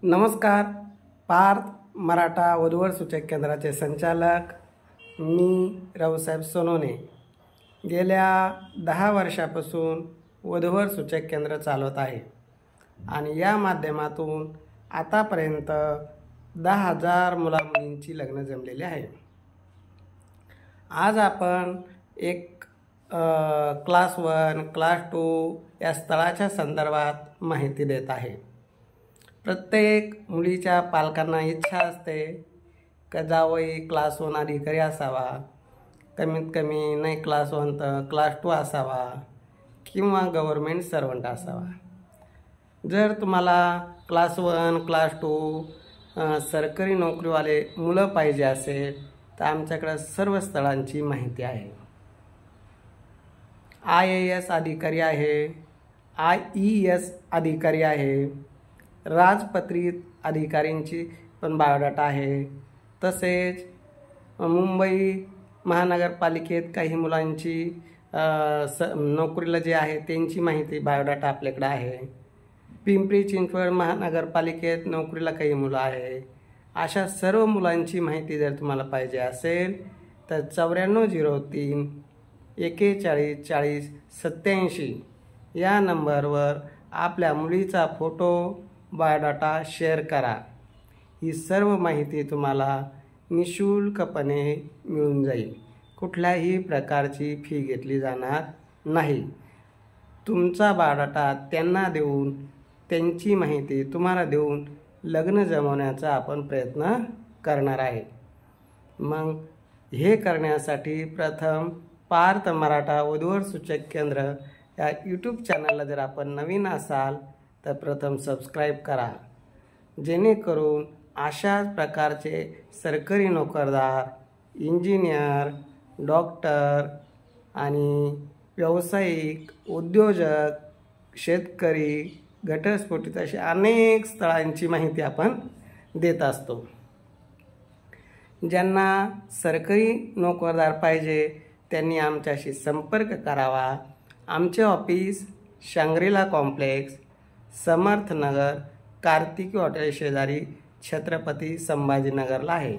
नमस्कार. पार्थ मराठा वधूवर सूचक केंद्राचे संचालक मी रावसाहेब सोनोने गेल्या 10 वर्षापासून वधूवर सूचक केंद्र चालवत आहे आणि या माध्यमातून आतापर्यंत 10,000 मुला-मुलींची लग्न जमलेली आहे. आज आपण एक क्लास 1 क्लास 2 या स्थळाच्या संदर्भात माहिती देत आहे. प्रत्येक मुलीच्या पालकांना इच्छा असते की जावई क्लास 1 अधिकारी असावा, कमीत कमी नाही क्लास 1 तर क्लास 2 असावा किंवा गव्हर्मेंट सर्वंट असावा. जर तुम्हाला क्लास 1 क्लास 2 सरकारी नोकरीवाले मुलं पाहिजे असेल तर आमच्याकडे सर्व स्थळांची माहिती आहे. IAS अधिकारी आहे, IES अधिकारी आहे, राजपत्रित अधिकाऱ्यांची पण बायोडाटा आहे. तसेच मुंबई महानगरपालिकेत काही मुलांची नोकरीला जे आहे त्यांची माहिती बायोडाटा आपल्याकडे आहे. पिंपरी चिंचवड महानगरपालिकेत नोकरीला काही मुलं आहे. अशा सर्व मुलांची माहिती जर तुम्हाला पाहिजे असेल तर 9403 41 40 87 या नंबरवर आपल्या मुलीचा फोटो बायोडाटा शेअर करा. ही सर्व माहिती तुम्हाला निशुल्कपणे मिळून जाईल. कुठल्याही प्रकारची फी घेतली जाणार नाही. तुमचा बायोडाटा त्यांना देऊन त्यांची माहिती तुम्हाला देऊन लग्न जमवण्याचा आपण प्रयत्न करणार आहे. मग हे करण्यासाठी प्रथम पार्थ मराठा वधूवर सूचक केंद्र या यूट्यूब चॅनलला जर आपण नवीन असाल तर प्रथम सबस्क्राईब करा, जेणेकरून अशाच प्रकारचे सरकारी नोकरदार, इंजिनियर, डॉक्टर आणि व्यावसायिक, उद्योजक, शेतकरी, घटस्फोटित अशी अनेक स्थळांची माहिती आपण देत असतो. ज्यांना सरकारी नोकरदार पाहिजे त्यांनी आमच्याशी संपर्क करावा. आमचे office Shangrila complex, Samarthnagar, Kartiki hotel शेजारी छत्रपती संभाजीनगरला आहे.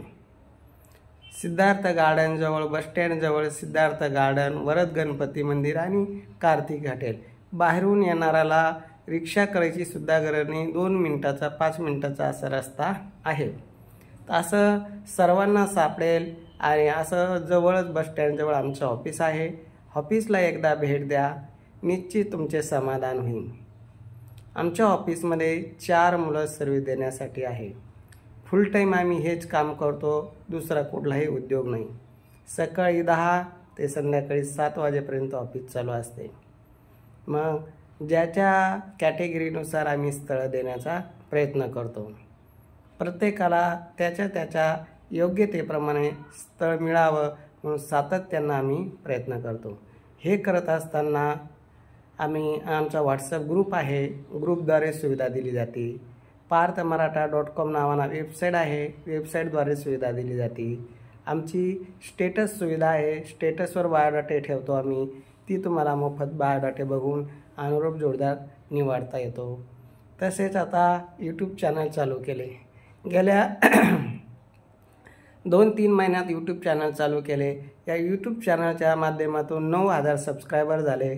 सिद्धार्थ गार्डनजवळ, बसस्टँडजवळ सिद्धार्थ गार्डन, वरद गणपती मंदिर आणि कार्तिकी हॉटेल. बाहेरून येणाऱ्याला रिक्षा करायची सुद्धा गरज नाही. 2 मिनिटाचा 5 मिनिटाचा असा रस्ता आहे. असं सर्वांना सापडेल आणि असं जवळच बसस्टँडजवळ आमचं ऑफिस आहे. ऑफिसला एकदा भेट द्या, निश्चित तुमचे समाधान होईल. आमच्या ऑफिसमध्ये 4 मुलं सर्व्हिस देण्यासाठी आहे. फुल टाईम आम्ही हेच काम करतो, दुसरा कुठलाही उद्योग नाही. सकाळी 10 ते संध्याकाळी 7 वाजेपर्यंत ऑफिस चालू असते. मग ज्याच्या कॅटेगरीनुसार आम्ही स्थळं देण्याचा प्रयत्न करतो. प्रत्येकाला त्याच्या योग्यतेप्रमाणे स्थळ मिळावं म्हणून सातत्यानं आम्ही प्रयत्न करतो. हे करत असताना आम्ही आमचा व्हॉट्सअप ग्रुप आहे, ग्रुपद्वारे सुविधा दिली जाते. parthmarathacom नावाना वेबसाईट आहे, वेबसाईटद्वारे सुविधा दिली जाते. आमची स्टेटस सुविधा आहे, स्टेटसवर बायोडाटे ठेवतो आम्ही. ती तुम्हाला मोफत बायोडाटे बघून अनुरूप जोडदार निवडता येतो. तसेच आता यूट्यूब चॅनल चालू केले. गेल्या 2-3 महिन्यात यूट्यूब चॅनल चालू केले. या यूट्यूब चॅनलच्या माध्यमातून 9,000 सबस्क्रायबर झाले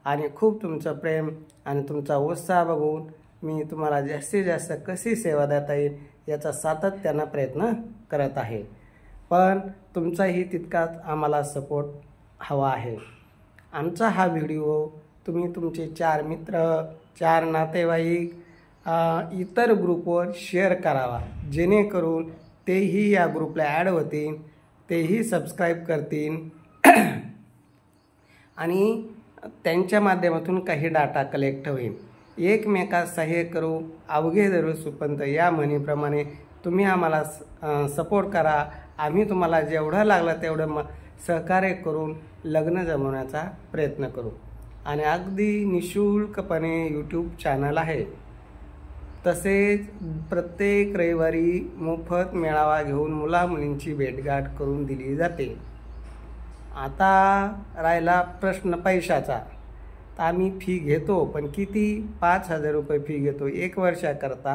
आणि खूप तुमचं प्रेम आणि तुमचा उत्साह बघून मी तुम्हाला जास्तीत जास्त कशी सेवा देता येईल याचा सातत्यानं प्रयत्न करत आहे. पण तुमचाही तितकाच आम्हाला सपोर्ट हवा आहे. आमचा हा व्हिडिओ तुम्ही तुमचे 4 मित्र, 4 नातेवाईक, इतर ग्रुपवर शेअर करावा, जेणेकरून तेही या ग्रुपला ॲड होतील, तेही सबस्क्राईब करतील आणि त्यांच्या माध्यमातून काही डाटा कलेक्ट होईल. एकमेकास सहाय्य करू, अवघे धरू सुपंत या म्हणीप्रमाणे तुम्ही आम्हाला सपोर्ट करा. आम्ही तुम्हाला जेवढं लागलं तेवढं सहकार्य करून लग्न जमवण्याचा प्रयत्न करू. आणि अगदी निशुल्कपणे यूट्यूब चॅनल आहे. तसेच प्रत्येक रविवारी मोफत मेळावा घेऊन मुलामुलींची भेटगाठ करून दिली जाते. आता राहिला प्रश्न पैशाचा. तर आम्ही फी घेतो, पण किती? 5,000 रुपये फी घेतो 1 वर्षाकरता.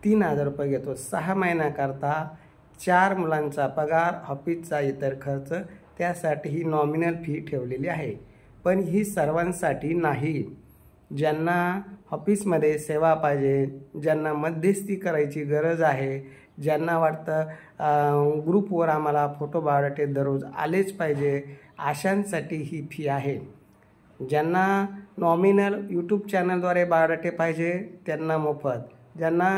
3,000 रुपये घेतो. 6 महिन्याकरता 4 मुलांचा पगार, ऑफिसचा इतर खर्च, त्यासाठी ही नॉमिनल फी ठेवलेली आहे. पण ही सर्वांसाठी नाही. ज्यांना ऑफिसमध्ये सेवा पाहिजे, ज्यांना मध्यस्थी करायची गरज आहे, ज्यांना वाटतं ग्रुपवर आम्हाला फोटो बायोडेटे दररोज आलेच पाहिजे, अशांसाठी ही फी आहे. ज्यांना नॉमिनल यूट्यूब चॅनलद्वारे बायोडेटे पाहिजे त्यांना मोफत, ज्यांना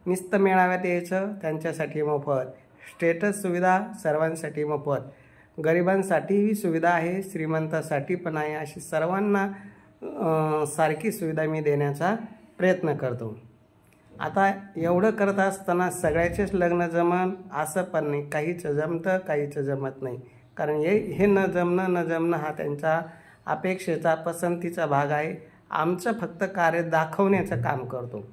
नुसतं मेळाव्यात यायचं त्यांच्यासाठी मोफत, स्टेटस सुविधा सर्वांसाठी मोफत, गरिबांसाठीही सुविधा आहे, श्रीमंतासाठी पण आहे. अशी सर्वांना सारखी सुविधा मी देण्याचा प्रयत्न करतो. आता एवढं करत असताना सगळ्याचेच लग्न जमन असं पण नाही. काहीचं जमतं, काहीचं जमत नाही. कारण हे न जमणं हा त्यांचा अपेक्षेचा, पसंतीचा भाग आहे. आमचं फक्त कार्य दाखवण्याचं काम करतो.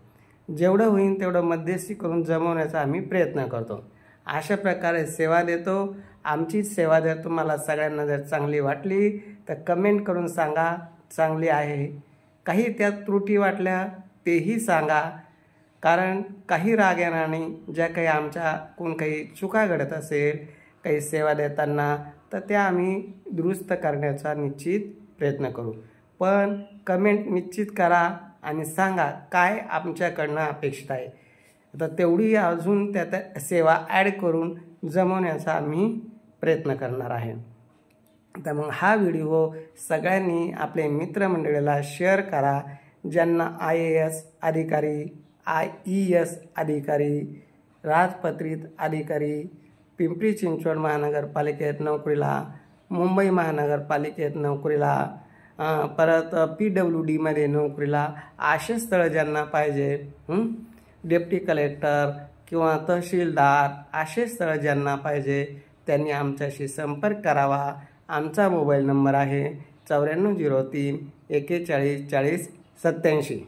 जेवढं होईल तेवढं मध्यस्थी करून जमवण्याचा आम्ही प्रयत्न करतो. अशा प्रकारे सेवा देतो. आमची सेवा जर तुम्हाला सगळ्यांना जर चांगली वाटली तर कमेंट करून सांगा चांगली आहे. काही त्यात त्रुटी वाटल्या तेही सांगा. कारण काही राग येणार ज्या काही आमच्या काही चुका घडत असेल काही सेवा देताना तर त्या आम्ही दुरुस्त करण्याचा निश्चित प्रयत्न करू. पण कमेंट निश्चित करा आणि सांगा काय आमच्याकडनं अपेक्षित आहे. तर तेवढी अजून त्यात सेवा ॲड करून जमवण्याचा आम्ही प्रयत्न करणार आहे. तर मग हा व्हिडिओ सगळ्यांनी आपले मित्रमंडळीला शेअर करा. ज्यांना IAS अधिकारी, IES अधिकारी, राजपत्रित अधिकारी, पिंपरी चिंचवड महानगरपालिकेत नोकरीला, मुंबई महानगरपालिकेत नोकरीला, परत PWDमध्ये नोकरीला असे स्थळं ज्यांना पाहिजे, डेप्टी कलेक्टर किंवा तहसीलदार असे स्थळं ज्यांना पाहिजे त्यांनी आमच्याशी संपर्क करावा. आमचा मोबाईल नंबर आहे 9403 41 40 87.